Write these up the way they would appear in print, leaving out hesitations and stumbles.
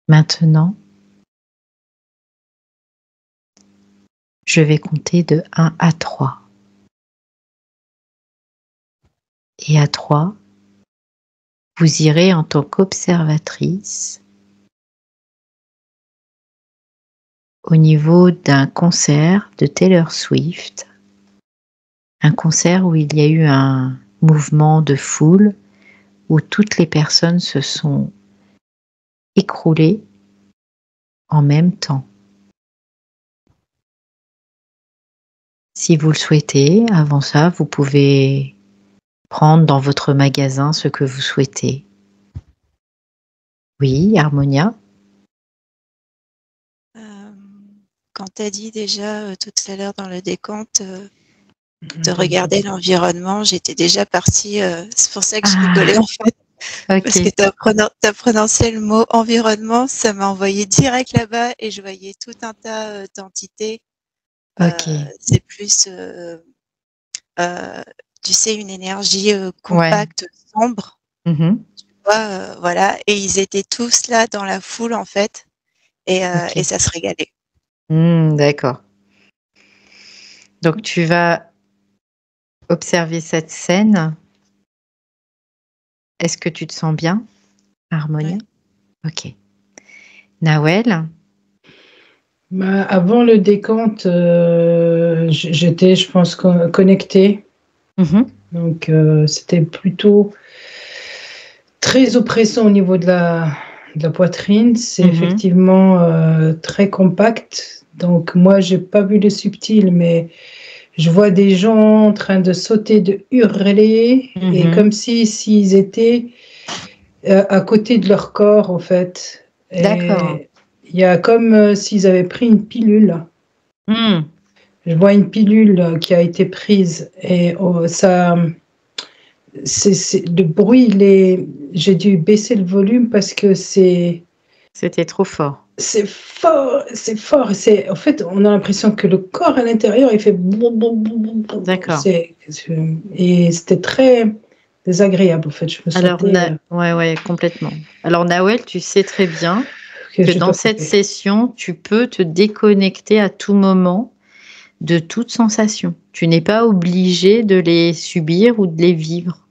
Maintenant, je vais compter de 1 à 3. Et à 3, vous irez en tant qu'observatrice au niveau d'un concert de Taylor Swift, un concert où il y a eu un mouvement de foule, où toutes les personnes se sont écroulées en même temps. Si vous le souhaitez, avant ça, vous pouvez prendre dans votre magasin ce que vous souhaitez. Oui, Harmonia? Quand tu as dit déjà tout à l'heure dans le décompte de regarder l'environnement, j'étais déjà partie. C'est pour ça que je rigolais en fait. Parce que OK. tu as prononcé le mot environnement, ça m'a envoyé direct là-bas et je voyais tout un tas d'entités. OK. C'est plus, tu sais, une énergie Ouais. compacte, sombre. Mmh. Tu vois, voilà. Et ils étaient tous là dans la foule en fait, et OK. ça se régalait. D'accord. Donc tu vas observer cette scène. Est-ce que tu te sens bien, Harmonia? Ouais. OK. Nawel? Bah, avant le décompte, j'étais, je pense, connectée. Mmh. Donc, c'était plutôt très oppressant au niveau de la poitrine. C'est effectivement très compact. Donc, moi, j'ai pas vu le subtil, mais je vois des gens en train de sauter, de hurler, et comme s'ils étaient à côté de leur corps, en fait. D'accord. Et il y a comme s'ils avaient pris une pilule. Mmh. Je vois une pilule qui a été prise et ça, le bruit, j'ai dû baisser le volume parce que c'est C'était trop fort. fort, c'est fort. En fait, on a l'impression que le corps à l'intérieur, il fait boum, boum, boum, boum, boum. D'accord. Et c'était très désagréable, en fait. Je me Alors sentais ouais, complètement. Alors Nawel, tu sais très bien que je dans dois cette couper. session, tu peux te déconnecter à tout moment de toute sensation. Tu n'es pas obligé de les subir ou de les vivre.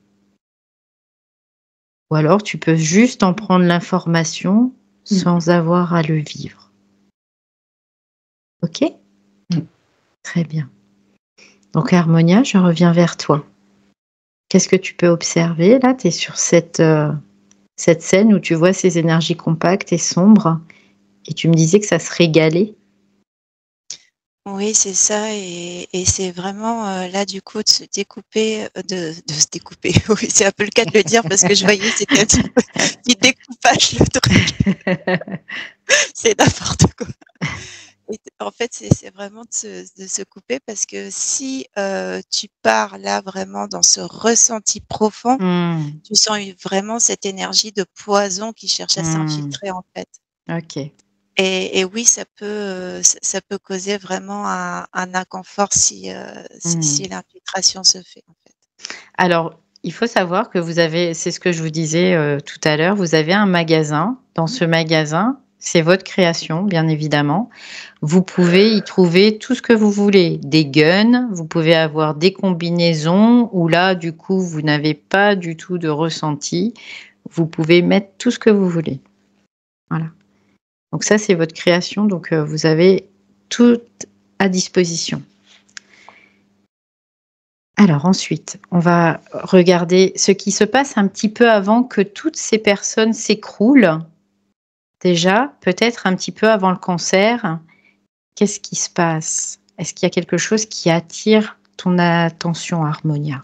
Ou alors tu peux juste en prendre l'information sans avoir à le vivre. OK? Très bien. Donc Harmonia, je reviens vers toi. Qu'est-ce que tu peux observer là? Tu es sur cette scène où tu vois ces énergies compactes et sombres et tu me disais que ça se régalait? Oui, c'est ça, et c'est vraiment, là, du coup, de se découper, de se découper. Oui, c'est un peu le cas de le dire parce que je voyais c'était un petit découpage le truc. C'est n'importe quoi. Et en fait, c'est vraiment de se couper parce que si, tu pars là vraiment dans ce ressenti profond, Mmh. tu sens vraiment cette énergie de poison qui cherche à Mmh. s'infiltrer en fait. OK. Et oui, ça peut causer vraiment un inconfort si, si Mmh. l'infiltration se fait, en fait. Alors, il faut savoir que vous avez c'est ce que je vous disais, tout à l'heure, vous avez un magasin. Dans ce magasin, c'est votre création, bien évidemment. Vous pouvez y trouver tout ce que vous voulez. Des guns, vous pouvez avoir des combinaisons où là, du coup, vous n'avez pas du tout de ressenti. Vous pouvez mettre tout ce que vous voulez. Voilà. Donc ça, c'est votre création, donc vous avez tout à disposition. Alors ensuite, on va regarder ce qui se passe un petit peu avant que toutes ces personnes s'écroulent. Déjà, peut-être un petit peu avant le concert, qu'est-ce qui se passe? Est-ce qu'il y a quelque chose qui attire ton attention, Harmonia?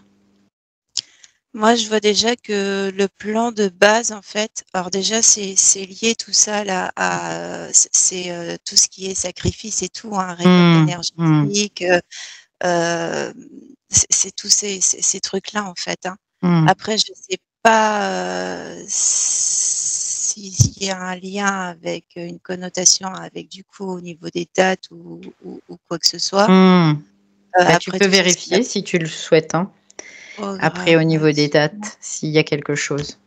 Moi, je vois déjà que le plan de base, en fait, alors déjà, c'est lié tout ça là à, c'est, tout ce qui est sacrifice et tout, hein, récolte Mmh, mmh, énergétique, c'est tous ces trucs-là, en fait, hein. mmh, Après, je sais pas, s'il y a un lien avec, une connotation avec, du coup, au niveau des dates ou quoi que ce soit. mmh. Bah, tu Après peux tout ça, c'est vérifier si tu le souhaites, hein. pas trop Après, au grave, niveau des sûrement. dates, s'il y a quelque chose.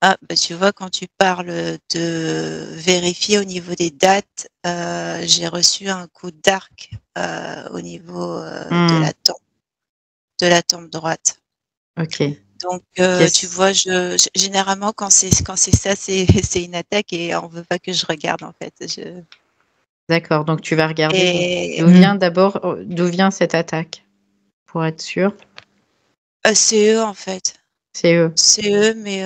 Ah, bah, tu vois, quand tu parles de vérifier au niveau des dates, j'ai reçu un coup d'arc au niveau de la tempe droite. Ok. Donc, tu Qu'est-ce- vois, généralement, quand c'est ça, c'est une attaque et on veut pas que je regarde, en fait. D'accord, donc tu vas regarder Et d'où vient cette attaque, pour être sûr. c'est eux, en fait. C'est eux. C'est eux, mais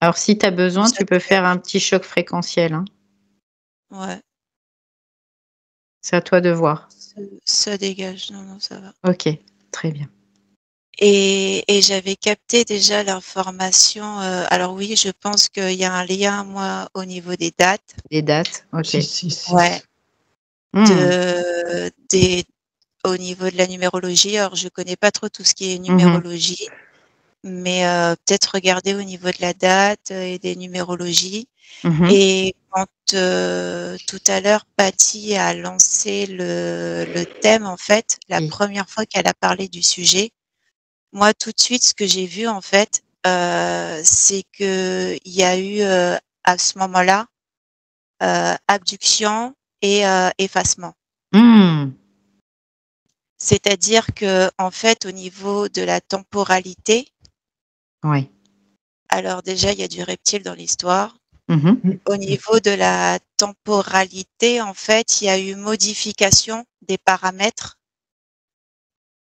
Alors, si tu as besoin, ça tu peux faire un dégage. petit choc fréquentiel, hein. Ouais, C'est à toi de voir. ça dégage. Non, non, ça va. Ok, très bien. Et j'avais capté déjà l'information. Alors oui, je pense qu'il y a un lien, moi, au niveau des dates. Les dates, ok. 666. Ouais. Hmm, Au niveau de la numérologie. Alors, je connais pas trop tout ce qui est mhm, numérologie, mais peut-être regarder au niveau de la date et des numérologies. mhm. Et quand tout à l'heure, Patty a lancé le thème, en fait, la Oui. première fois qu'elle a parlé du sujet, moi, tout de suite, ce que j'ai vu, en fait, c'est qu'il y a eu à ce moment-là abduction et effacement. Hmm, C'est-à-dire que, en fait, au niveau de la temporalité, ouais. alors déjà, il y a du reptile dans l'histoire. Mhm, Au niveau de la temporalité, en fait, il y a eu modification des paramètres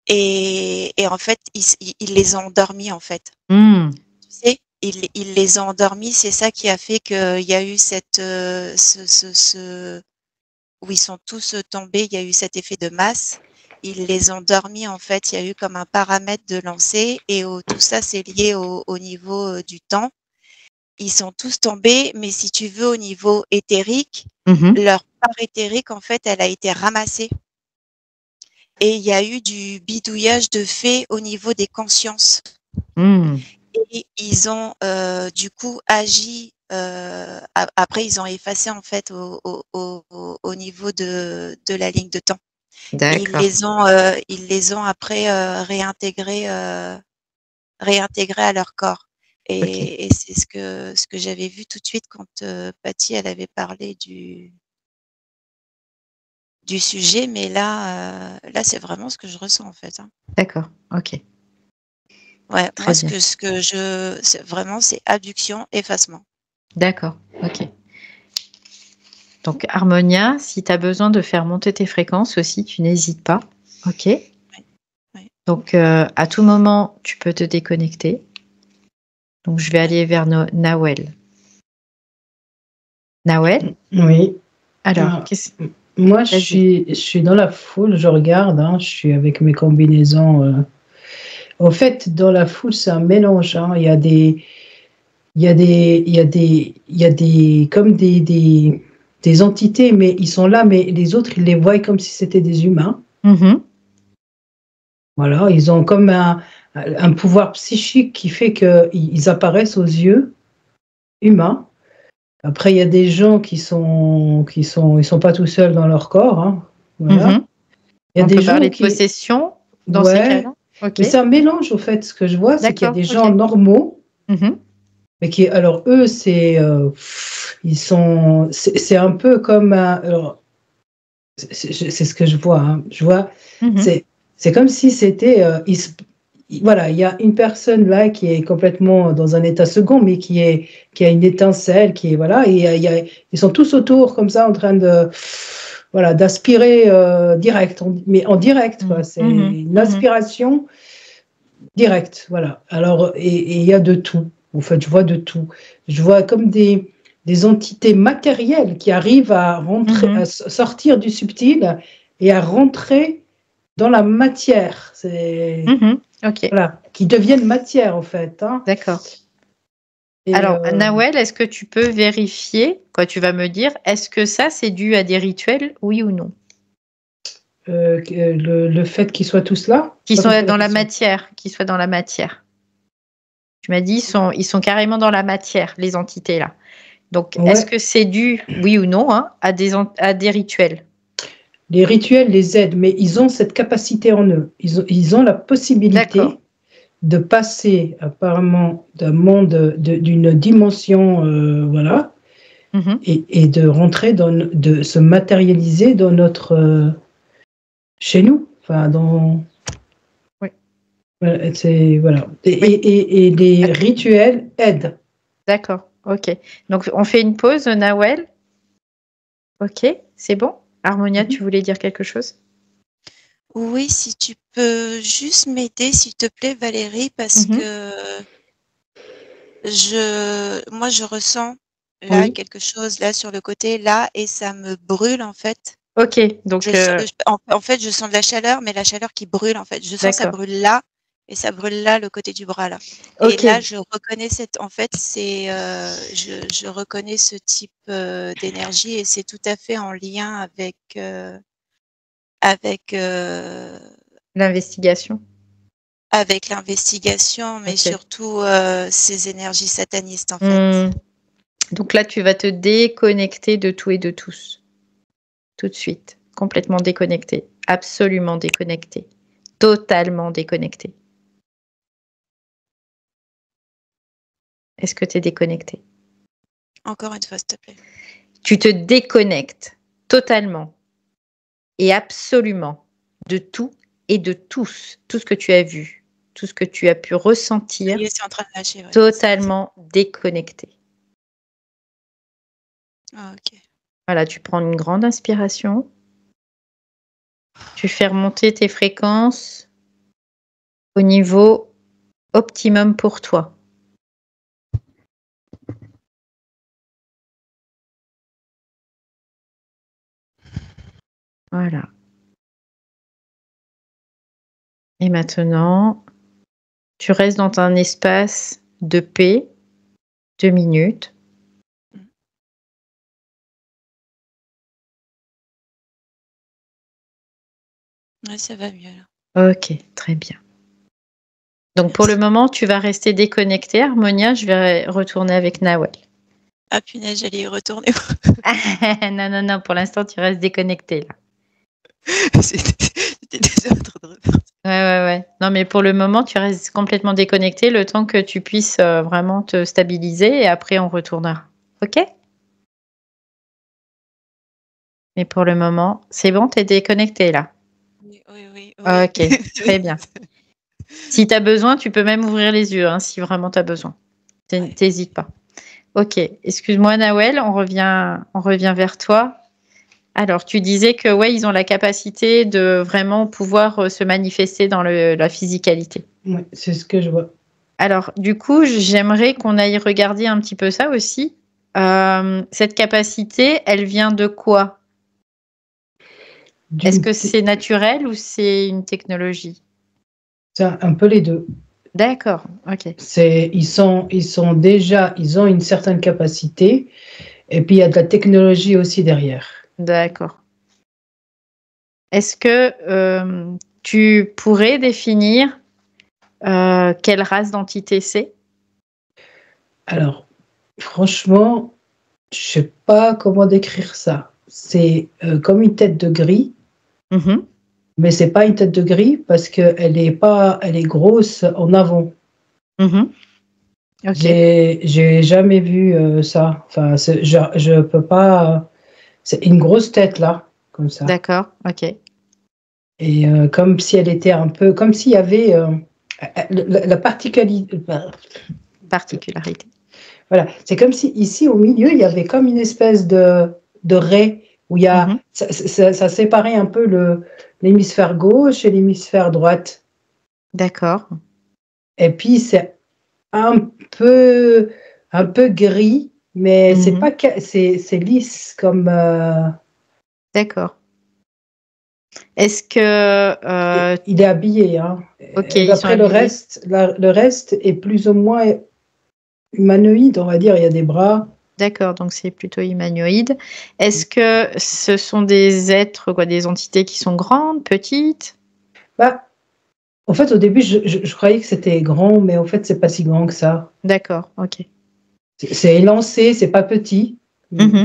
et en fait, ils les ont endormis, en fait. hmm, Tu sais, ils les ont endormis, c'est ça qui a fait qu'il y a eu cette, où ils sont tous tombés, il y a eu cet effet de masse. Ils les ont dormis, en fait, il y a eu comme un paramètre de lancer et tout ça, c'est lié au niveau du temps. Ils sont tous tombés, mais si tu veux, au niveau éthérique, mhm, leur part éthérique, en fait, elle a été ramassée. Et il y a eu du bidouillage de fait au niveau des consciences. hmm. Et ils ont du coup agi. Après, ils ont effacé en fait au niveau de la ligne de temps. Et D'accord. ils les ont après réintégrés à leur corps. Ok. Et c'est ce que j'avais vu tout de suite quand Patty elle avait parlé du sujet, mais là c'est vraiment ce que je ressens en fait. Hein. D'accord. Ok. Ouais, moi Très bien. vraiment c'est abduction, effacement. D'accord. Ok. Donc, Harmonia, si tu as besoin de faire monter tes fréquences aussi, tu n'hésites pas. Ok. Ouais, ouais. Donc, à tout moment, tu peux te déconnecter. Donc, je vais aller vers Nawel. Nawel, Oui. alors, Ah, moi, vas-y. je suis dans la foule, je regarde, hein, je suis avec mes combinaisons. Au fait, dans la foule, c'est un mélange. Hein. Il y a des, comme des entités, mais ils sont là, mais les autres, ils les voient comme si c'était des humains. Mhm. Voilà, ils ont comme un pouvoir psychique qui fait qu'ils apparaissent aux yeux humains. Après, il y a des gens ils sont pas tout seuls dans leur corps. Hein. Voilà. Mhm. Il y a On des peut gens parler de qui, possession dans ces ouais, cas-là. Ok. mais c'est un mélange au fait. Ce que je vois, c'est qu'il y a D'accord. des Ok. gens normaux, Mhm. mais qui, alors eux, c'est un peu comme alors, c'est ce que je vois. Hein. Je vois, Mhm. c'est, c'est comme si c'était, voilà, il y a une personne là qui est complètement dans un état second, mais qui a une étincelle, qui est, voilà, et ils sont tous autour comme ça en train de, voilà, d'aspirer direct, mais en direct, quoi. Mhm. C'est Mhm. une Mhm. aspiration directe, voilà. Alors, et il y a de tout. En fait, je vois de tout. Je vois comme des entités matérielles qui arrivent à rentrer, à Mhm. sortir du subtil et à rentrer dans la matière. C'est Mhm. Ok. voilà, qui deviennent matière en fait. Hein. D'accord. Et Alors, Nawel, est-ce que tu peux vérifier, quoi, tu vas me dire, est-ce que ça, c'est dû à des rituels, oui ou non? le fait qu'ils soient tous là, Qui pas sont compris la dans la question. matière, qui soient dans la matière. Tu m'as dit, ils sont carrément dans la matière, les entités là. Donc, est-ce Ouais, que c'est dû, oui ou non, hein, à des rituels? les rituels les aident, mais ils ont cette capacité en eux. Ils ont la D'accord. possibilité de passer apparemment d'un monde, d'une dimension, voilà, et de rentrer de se matérialiser dans chez nous, enfin Oui. Voilà. Oui. Et les rituels aident. D'accord, ok. Donc, on fait une pause, Nawel. Ok, c'est bon. Harmonia, tu voulais dire quelque chose? Oui, si tu peux juste m'aider, s'il te plaît, Valérie, parce que moi, je ressens là quelque chose là sur le côté là et ça me brûle en fait. Ok, donc en fait, je sens de la chaleur, mais la chaleur qui brûle en fait. Je sens ça brûle là et ça brûle là, le côté du bras là. Et là, je reconnais en fait, c'est, je reconnais ce type d'énergie et c'est tout à fait en lien avec l'investigation. Avec l'investigation, mais surtout ces énergies satanistes en fait. Donc là, tu vas te déconnecter de tout et de tous. Tout de suite. Complètement déconnecté. Absolument déconnecté. Totalement déconnecté. Est-ce que tu es déconnecté? Encore une fois, s'il te plaît. Tu te déconnectes totalement et absolument de tout et de tous. Tout ce que tu as vu, tout ce que tu as pu ressentir. Oui, c'est en train de lâcher, ouais. Totalement déconnecté. Ah, ok. Voilà, tu prends une grande inspiration. Tu fais remonter tes fréquences au niveau optimum pour toi. Voilà. Et maintenant, tu restes dans un espace de paix, 2 minutes. Oui, ça va mieux là. Ok, très bien. Donc pour le moment, tu vas rester déconnecté, Harmonia. Je vais retourner avec Nawel. Ah punaise, j'allais y retourner. Non, pour l'instant, tu restes déconnecté là. C'était déjà en train de repartir. Ouais. Non, mais pour le moment, tu restes complètement déconnecté le temps que tu puisses vraiment te stabiliser et après, on retournera. Ok? Mais pour le moment, c'est bon, tu es déconnecté là. Oui. Ok, très bien. Si tu as besoin, tu peux même ouvrir les yeux, hein, si vraiment tu as besoin. T'hésites pas. Ok, excuse-moi Nawel, on revient vers toi. Alors, tu disais que ouais, ils ont la capacité de vraiment pouvoir se manifester dans la physicalité. Oui, c'est ce que je vois. Alors, du coup, j'aimerais qu'on aille regarder un petit peu ça aussi. Cette capacité, elle vient de quoi? Est-ce que c'est naturel ou c'est une technologie? C'est un peu les deux. D'accord, ok. Ils ont une certaine capacité, et puis il y a de la technologie aussi derrière. D'accord. Est-ce que tu pourrais définir quelle race d'entité c'est? Alors, franchement, je ne sais pas comment décrire ça. C'est comme une tête de gris, mais c'est pas une tête de gris parce qu'elle elle est grosse en avant. Okay. J'ai jamais vu ça. Enfin, je peux pas. C'est une grosse tête là, comme ça. D'accord, ok. Et comme si elle était un peu, comme s'il y avait la particularité. Voilà, c'est comme si ici au milieu il y avait comme une espèce de raie où il y a ça séparait un peu l'hémisphère gauche et l'hémisphère droite. D'accord. Et puis c'est un peu gris, mais c'est pas c'est lisse comme. D'accord. Est-ce que il est habillé, hein. Okay, D'après le reste est plus ou moins humanoïde, on va dire. Il y a des bras. D'accord, donc c'est plutôt humanoïde. Est-ce que ce sont des êtres, des entités qui sont grandes, petites? En fait, au début, je croyais que c'était grand, mais en fait, c'est pas si grand que ça. D'accord, ok. C'est élancé, c'est pas petit,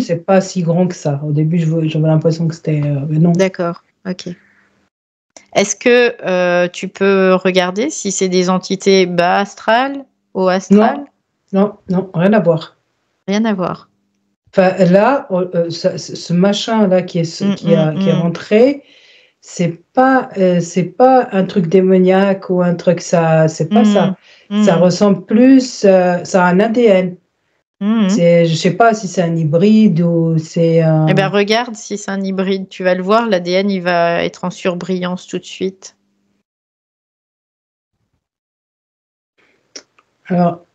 c'est pas si grand que ça. Au début, j'avais l'impression que c'était, mais non. D'accord, ok. Est-ce que tu peux regarder si c'est des entités bas astrales, haut astral? Non, rien à voir. Rien à voir. Enfin, là, ce machin-là qui est rentré, c'est pas un truc démoniaque ou un truc c'est pas ça. Ça ressemble plus, ça a un ADN. Je sais pas si c'est un hybride ou c'est un... Eh ben, regarde si c'est un hybride. Tu vas le voir, l'ADN, il va être en surbrillance tout de suite. Alors,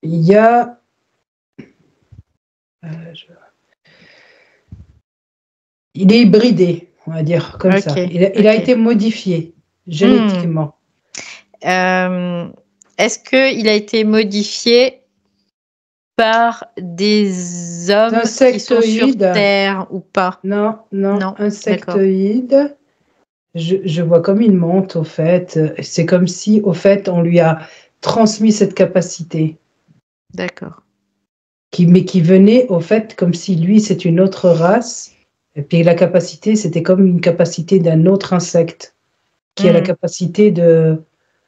il y a... Il est hybridé, on va dire, comme ça. Il a été modifié génétiquement. Est-ce qu'il a été modifié par des hommes qui sont sur Terre ou pas? Non, insectoïde. Je vois comme une menthe, au fait. C'est comme si, au fait, on lui a transmis cette capacité. D'accord. Mais qui venait, au fait, comme si lui, c'est une autre race. Et puis la capacité, c'était comme une capacité d'un autre insecte qui a la capacité de...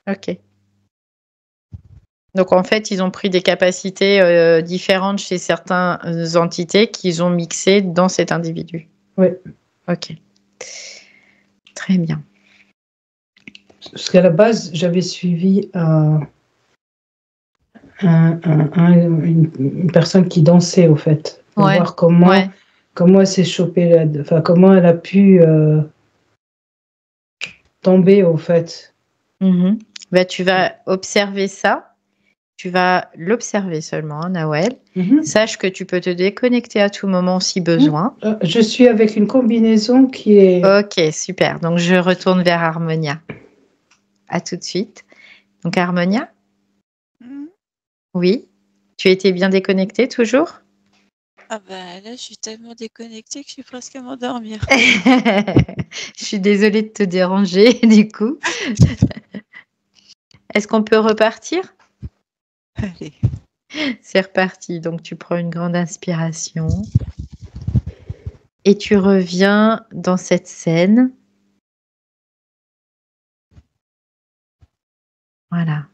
Ok. Donc en fait, ils ont pris des capacités différentes chez certaines entités qu'ils ont mixées dans cet individu. Oui. Ok. Très bien. Parce qu'à la base, j'avais suivi une personne qui dansait, au fait, pour voir comment elle s'est chopée, comment elle a pu tomber, au fait. Bah, tu vas observer ça. Tu vas l'observer seulement, hein, Nawel. Sache que tu peux te déconnecter à tout moment si besoin. Je suis avec une combinaison qui est... Ok, super. Donc, je retourne vers Harmonia. À tout de suite. Donc, Harmonia? Oui. Tu étais bien déconnectée toujours? Ah bah là, je suis tellement déconnectée que je suis presque à m'endormir. Je suis désolée de te déranger, du coup. Est-ce qu'on peut repartir? Allez. C'est reparti. Donc, tu prends une grande inspiration. Et tu reviens dans cette scène. Voilà.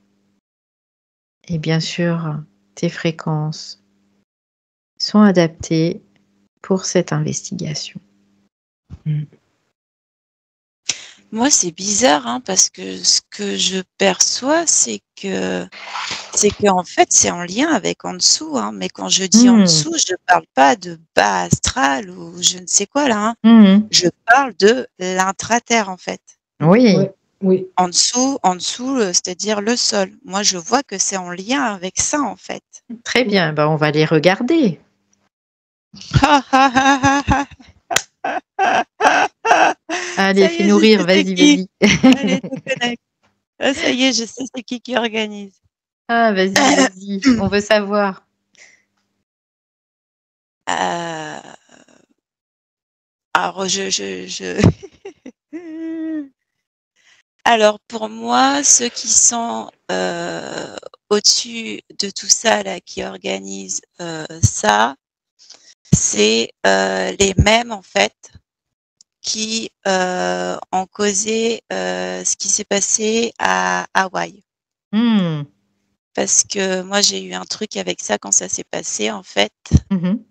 Et bien sûr, tes fréquences sont adaptées pour cette investigation. Moi, c'est bizarre, hein, parce que ce que je perçois, c'est que en fait, c'est en lien avec en dessous, hein, mais quand je dis en dessous, je parle pas de bas astral ou je ne sais quoi là, hein. Je parle de l'intraterre, en fait. Oui. En dessous, c'est-à-dire le sol. Moi, je vois que c'est en lien avec ça, en fait. Très bien, on va les regarder. Allez, fais-nous rire, vas-y. Allez, te connecte. Ah, ça y est, je sais c'est qui organise. Ah, vas-y, on veut savoir. Alors, Alors, pour moi, ceux qui sont au-dessus de tout ça, là, qui organisent ça, c'est les mêmes, en fait, qui ont causé ce qui s'est passé à Hawaï. Parce que moi, j'ai eu un truc avec ça quand ça s'est passé, en fait,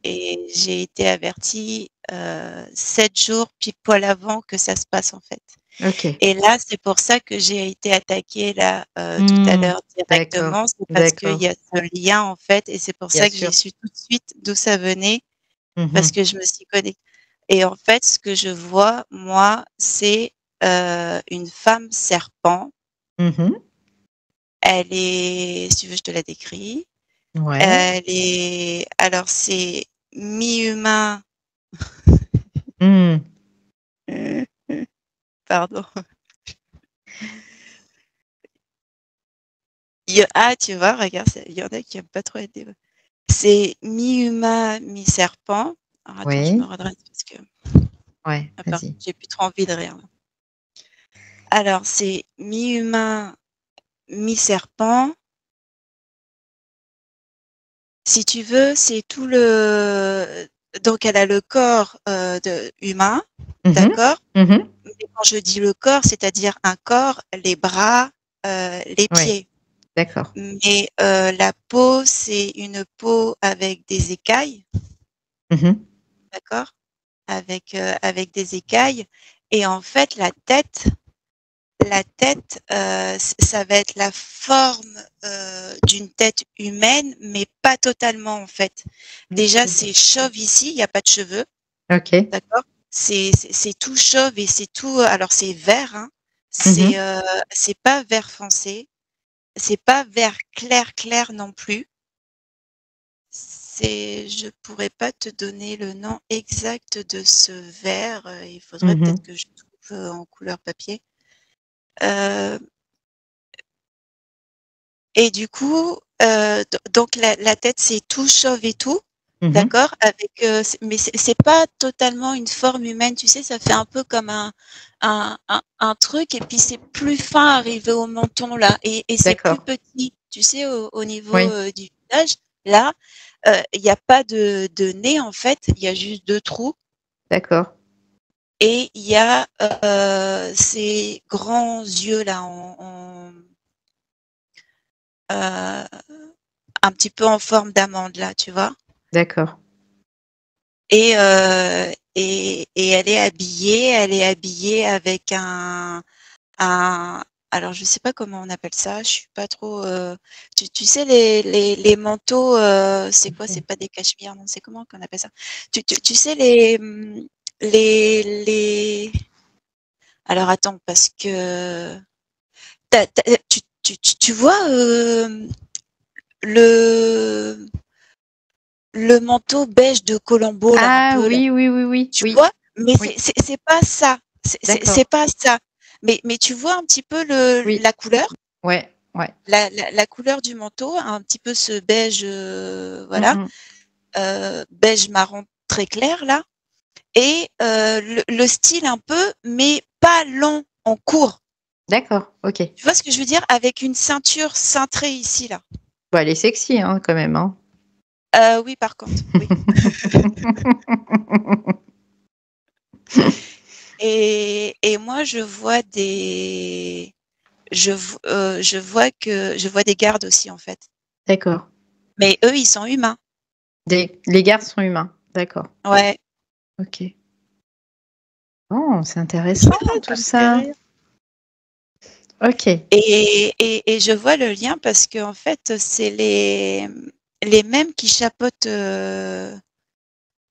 et j'ai été avertie 7 jours pile poil avant que ça se passe, en fait. Okay. Et là, c'est pour ça que j'ai été attaquée là tout à l'heure directement, c'est parce qu'il y a ce lien, en fait, et c'est pour ça que j'ai su tout de suite d'où ça venait, parce que je me suis connectée. Et en fait, ce que je vois, moi, c'est une femme serpent. Elle est, si tu veux, je te la décris. Ouais. Elle est, alors c'est mi-humain. Pardon. Tu vois, regarde, il y en a qui n'aiment pas trop être dévots. C'est mi-humain, mi-serpent. Alors, attends, je me redresse parce que vas-y. j'ai plus trop envie de rire. Alors, c'est mi-humain, mi-serpent. Si tu veux, c'est tout le... Donc, elle a le corps humain, d'accord? Mhm. Mais quand je dis le corps, c'est-à-dire un corps, les bras, les Ouais. pieds. D'accord. Mais la peau, c'est une peau avec des écailles, Mhm. d'accord? Avec des écailles. Et en fait, la tête, ça va être la forme d'une tête humaine, mais pas totalement en fait. Déjà, c'est chauve ici, il n'y a pas de cheveux, Ok. d'accord? C'est tout chauve et c'est tout. Alors c'est vert, hein. Mhm. C'est pas vert foncé, c'est pas vert clair non plus. Je pourrais pas te donner le nom exact de ce vert. Il faudrait Mhm. peut-être que je trouve en couleur papier. Euh, Et du coup, donc la tête, c'est tout chauve et tout, Mhm. d'accord? Mais c'est pas totalement une forme humaine, tu sais, ça fait un peu comme un truc, et puis c'est plus fin arrivé au menton là, et c'est plus D'accord. petit, tu sais, au niveau Oui. du visage. Là, il n'y a pas de nez en fait, il y a juste 2 trous, D'accord. et il y a ces grands yeux là euh, un petit peu en forme d'amande là, tu vois. D'accord. Et elle est habillée avec alors je sais pas comment on appelle ça, je suis pas trop. Tu sais les manteaux, c'est quoi? C'est pas des cachemires, non, c'est comment qu'on appelle ça? Tu sais les. Alors attends parce que tu vois le le manteau beige de Colombo là un Ah peu là. oui, oui, oui, oui, Tu oui, vois? Mais oui. c'est pas ça. C'est D'accord. pas ça. Mais tu vois un petit peu Oui. la couleur? Ouais, ouais. La couleur du manteau, un petit peu ce beige, voilà, Mhm. beige marron très clair là, et le style un peu, mais pas long, en court. D'accord. Ok. Tu vois ce que je veux dire? Avec une ceinture cintrée ici là. Bon, elle est sexy, hein, quand même, hein. Oui, par contre, oui. Et moi je vois des gardes aussi en fait. D'accord. Mais eux, ils sont humains. Les gardes sont humains. D'accord. Ouais. Ok. Oh, c'est intéressant tout Ça me fait ça. rire. Ok. Et je vois le lien parce que en fait, c'est les mêmes qui chapeautent,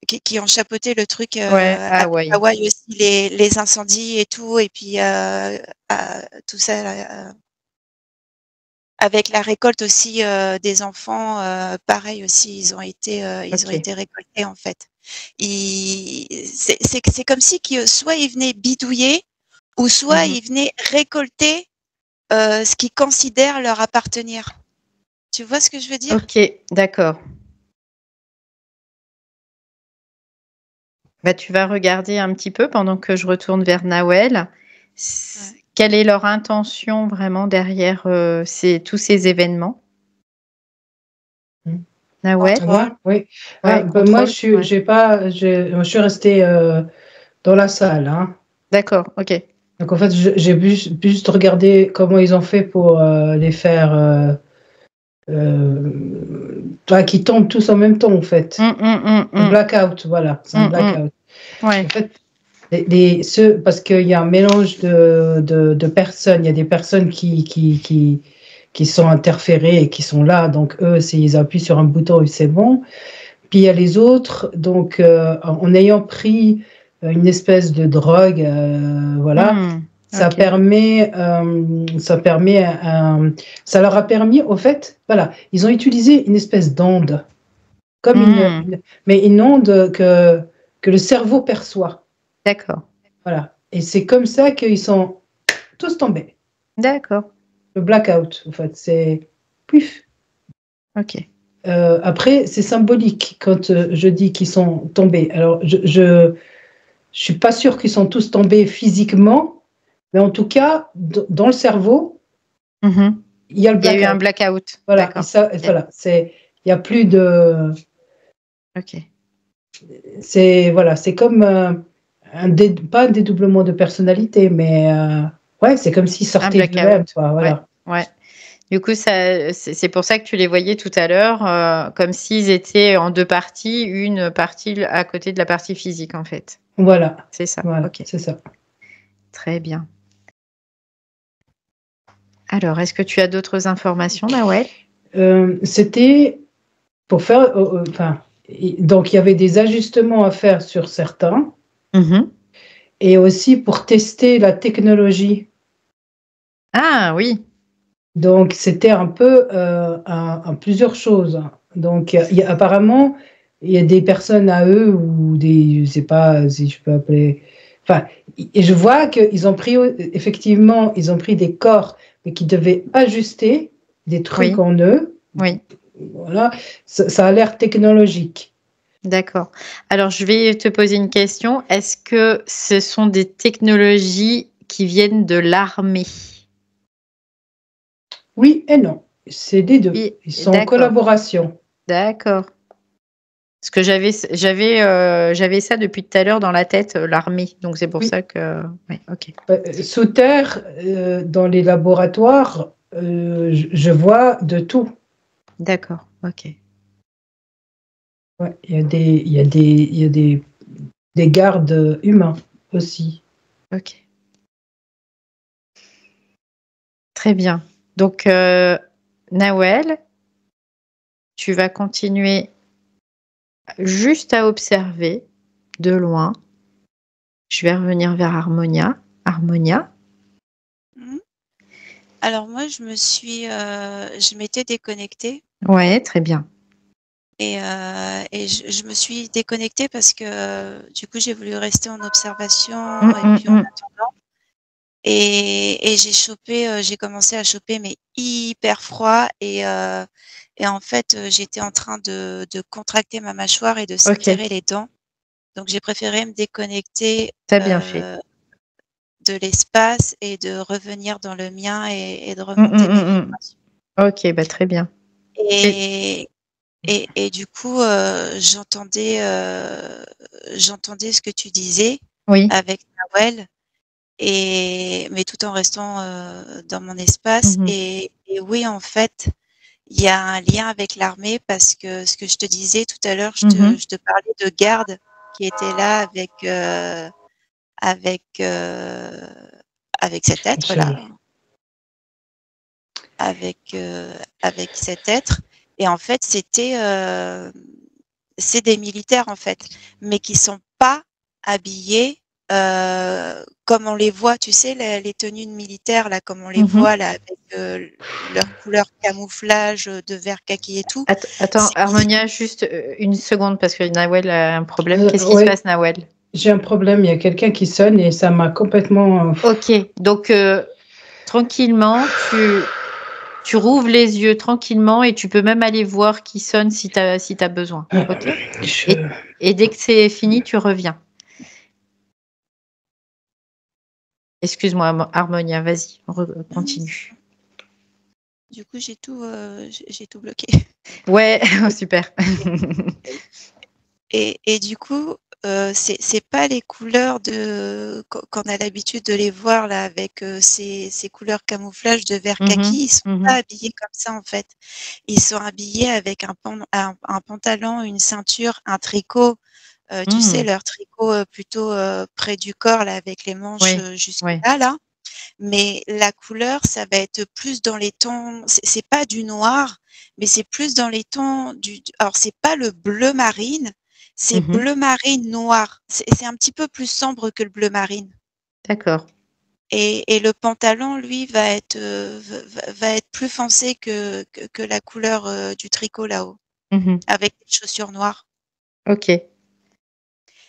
qui ont chapeauté le truc Ouais, à Hawaï. Hawaï aussi, les incendies et tout, et puis tout ça là, avec la récolte aussi des enfants, pareil aussi, ils ont Ok. été récoltés en fait. C'est comme si soit ils venaient bidouiller ou soit Mhm. ils venaient récolter ce qu'ils considèrent leur appartenir. Tu vois ce que je veux dire? Ok, d'accord. Bah, tu vas regarder un petit peu pendant que je retourne vers Nawel. Ouais. Quelle est leur intention vraiment derrière tous ces événements? Nawel? Moi, Contrôle. oui. Ouais, Moi, contrôle. Ouais. je suis restée dans la salle, hein. D'accord, ok. Donc en fait, j'ai juste regardé comment ils ont fait pour les faire, qui tombent tous en même temps en fait. Un Mm. blackout, voilà, c'est un blackout. Ouais. En fait, parce qu'il y a un mélange de personnes, il y a des personnes qui sont interférées et qui sont là, donc eux, s'ils appuient sur un bouton, c'est bon. Puis il y a les autres, donc en ayant pris une espèce de drogue, voilà, ça Ok. permet, ça leur a permis, au fait, voilà, ils ont utilisé une espèce d'onde, comme mais une onde que le cerveau perçoit, D'accord. voilà. Et c'est comme ça qu'ils sont tous tombés. D'accord. Le blackout, en fait, c'est puf. Ok. Après, c'est symbolique quand je dis qu'ils sont tombés. Alors, je suis pas sûre qu'ils sont tous tombés physiquement, mais en tout cas, dans le cerveau, Mhm. il y a le Il y a eu un blackout. blackout. Voilà, et D'accord. ça, Ok. voilà, il y a plus de, Ok. voilà, c'est comme pas un dédoublement de personnalité, mais ouais, c'est comme s'ils sortaient d'eux-mêmes, quoi. Voilà. Ouais. Du coup, c'est pour ça que tu les voyais tout à l'heure, comme s'ils étaient en deux parties, une partie à côté de la partie physique, en fait. Voilà. C'est ça. Voilà, Ok. c'est ça. Très bien. Alors, est-ce que tu as d'autres informations, Nawel? C'était pour faire, enfin, donc il y avait des ajustements à faire sur certains, et aussi pour tester la technologie. Ah oui. Donc c'était un peu en plusieurs choses. Donc apparemment il y a des personnes à eux ou des, je sais pas si je peux appeler. Enfin, et je vois qu'ils ont pris effectivement, ils ont pris des corps, mais qui devaient ajuster des trucs en eux. Oui. Voilà, ça a l'air technologique. D'accord. Alors, je vais te poser une question. Est-ce que ce sont des technologies qui viennent de l'armée? Oui et non. C'est des deux. Ils sont en collaboration. D'accord. Parce que j'avais ça depuis tout à l'heure dans la tête, l'armée. Donc, c'est pour ça que... Oui, ok. Sous terre, dans les laboratoires, je vois de tout. D'accord, ok. Ouais, il y a des gardes humains aussi. Ok. Très bien. Donc, Nawel, tu vas continuer juste à observer de loin. Je vais revenir vers Harmonia. Harmonia. Alors moi, je m'étais déconnectée. Ouais, très bien. Et je me suis déconnectée parce que du coup, j'ai voulu rester en observation et puis en attendant. Et j'ai commencé à choper mais hyper froid et en fait, j'étais en train de contracter ma mâchoire et de serrer les dents. Donc j'ai préféré me déconnecter. T'as bien fait. De l'espace et de revenir dans le mien et de remonter mes vibrations. Ok, bah très bien. Et du coup, j'entendais ce que tu disais avec Nawel, mais tout en restant dans mon espace. Et oui, en fait, il y a un lien avec l'armée parce que ce que je te disais tout à l'heure, je te parlais de gardes qui étaient là avec cet être-là, avec cet être. Et en fait, c'est des militaires, en fait, mais qui sont pas habillés comme on les voit, tu sais, les tenues de militaires, là, comme on les voit, là, avec leur couleur camouflage de vert kaki et tout. Attends, Harmonia, juste une seconde, parce que Nawel a un problème. Qu'est-ce qui se passe, Nawel? J'ai un problème, il y a quelqu'un qui sonne et ça m'a complètement... Ok, donc tranquillement, tu rouvres les yeux tranquillement et tu peux même aller voir qui sonne si tu as besoin. Ok. Et dès que c'est fini, tu reviens. Excuse-moi, Harmonia, vas-y, continue. Du coup, j'ai tout bloqué. Ouais, super. Et du coup, c'est pas les couleurs qu'on a l'habitude de les voir là avec ces couleurs camouflage de vert kaki. Ils sont pas habillés comme ça en fait. Ils sont habillés avec un pantalon, une ceinture, un tricot. Tu sais, leur tricot plutôt près du corps là, avec les manches jusque là. Mais la couleur, ça va être plus dans les tons. C'est pas du noir, mais c'est plus dans les tons Alors c'est pas le bleu marine. C'est bleu marine noir. C'est un petit peu plus sombre que le bleu marine. D'accord. Et le pantalon, lui, va être plus foncé que la couleur du tricot là-haut, avec des chaussures noires. Ok.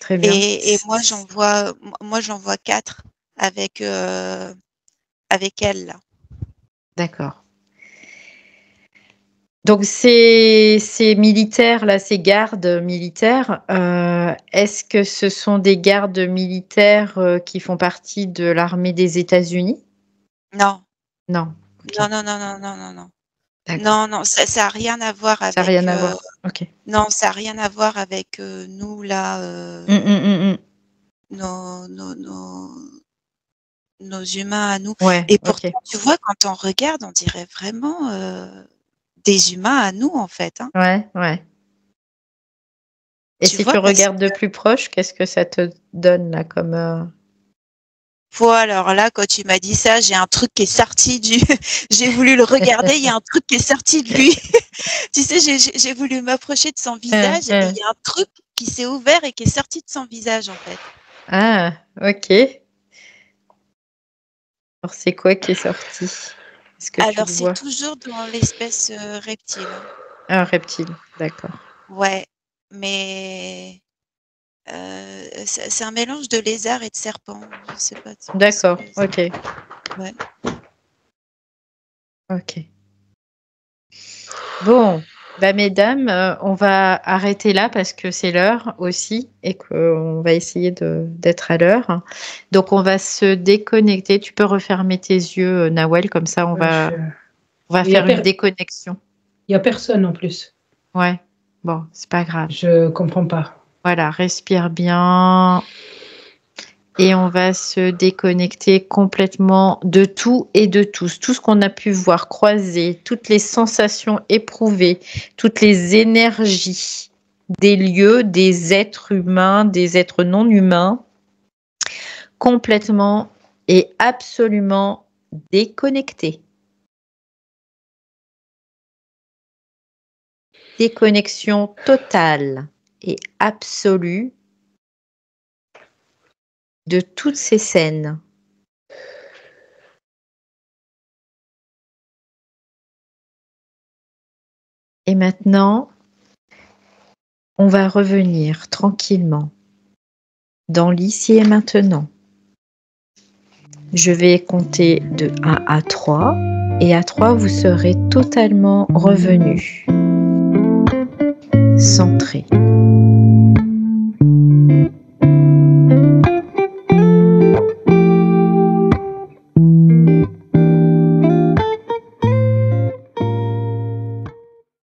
Très bien. Et moi, j'en vois 4 avec elle là. D'accord. Donc ces militaires là, ces gardes militaires, est-ce que ce sont des gardes militaires qui font partie de l'armée des États-Unis? Non. Non. Okay. Non. Non, ça n'a rien à voir avec. Ça n'a rien à voir. Ok. Non, ça n'a rien à voir avec nous là. nos humains à nous. Ouais, Et pourtant, ok. tu vois, quand on regarde, on dirait vraiment des humains à nous, en fait. Hein. Ouais, ouais. Et Tu si tu vois, parce regardes de plus proche, qu'est-ce que ça te donne là comme alors là, quand tu m'as dit ça, j'ai un truc qui est sorti du. J'ai voulu le regarder, il y a un truc qui est sorti de lui. Tu sais, j'ai voulu m'approcher de son visage et il y a un truc qui s'est ouvert et qui est sorti de son visage, en fait. Ah, ok. Alors, c'est quoi qui est sorti? Est-ce que tu Alors, le c'est vois? toujours dans l'espèce reptile. Hein. Un reptile, d'accord. Ouais, mais c'est un mélange de lézard et de serpent. Je sais pas. D'accord, ok. Ouais. Ok. Bon, bah mesdames, on va arrêter là parce que c'est l'heure aussi et qu'on va essayer d'être à l'heure. Donc on va se déconnecter. Tu peux refermer tes yeux, Nawel, comme ça on va faire une déconnexion. Il n'y a personne en plus. Ouais, bon, c'est pas grave. Je comprends pas. Voilà, respire bien. Et on va se déconnecter complètement de tout et de tous. Tout ce qu'on a pu voir, croiser, toutes les sensations éprouvées, toutes les énergies des lieux, des êtres humains, des êtres non humains, complètement et absolument déconnectés. Déconnexion totale et absolue de toutes ces scènes. Et maintenant, on va revenir tranquillement dans l'ici et maintenant. Je vais compter de 1 à 3 et à 3, vous serez totalement revenu, centré.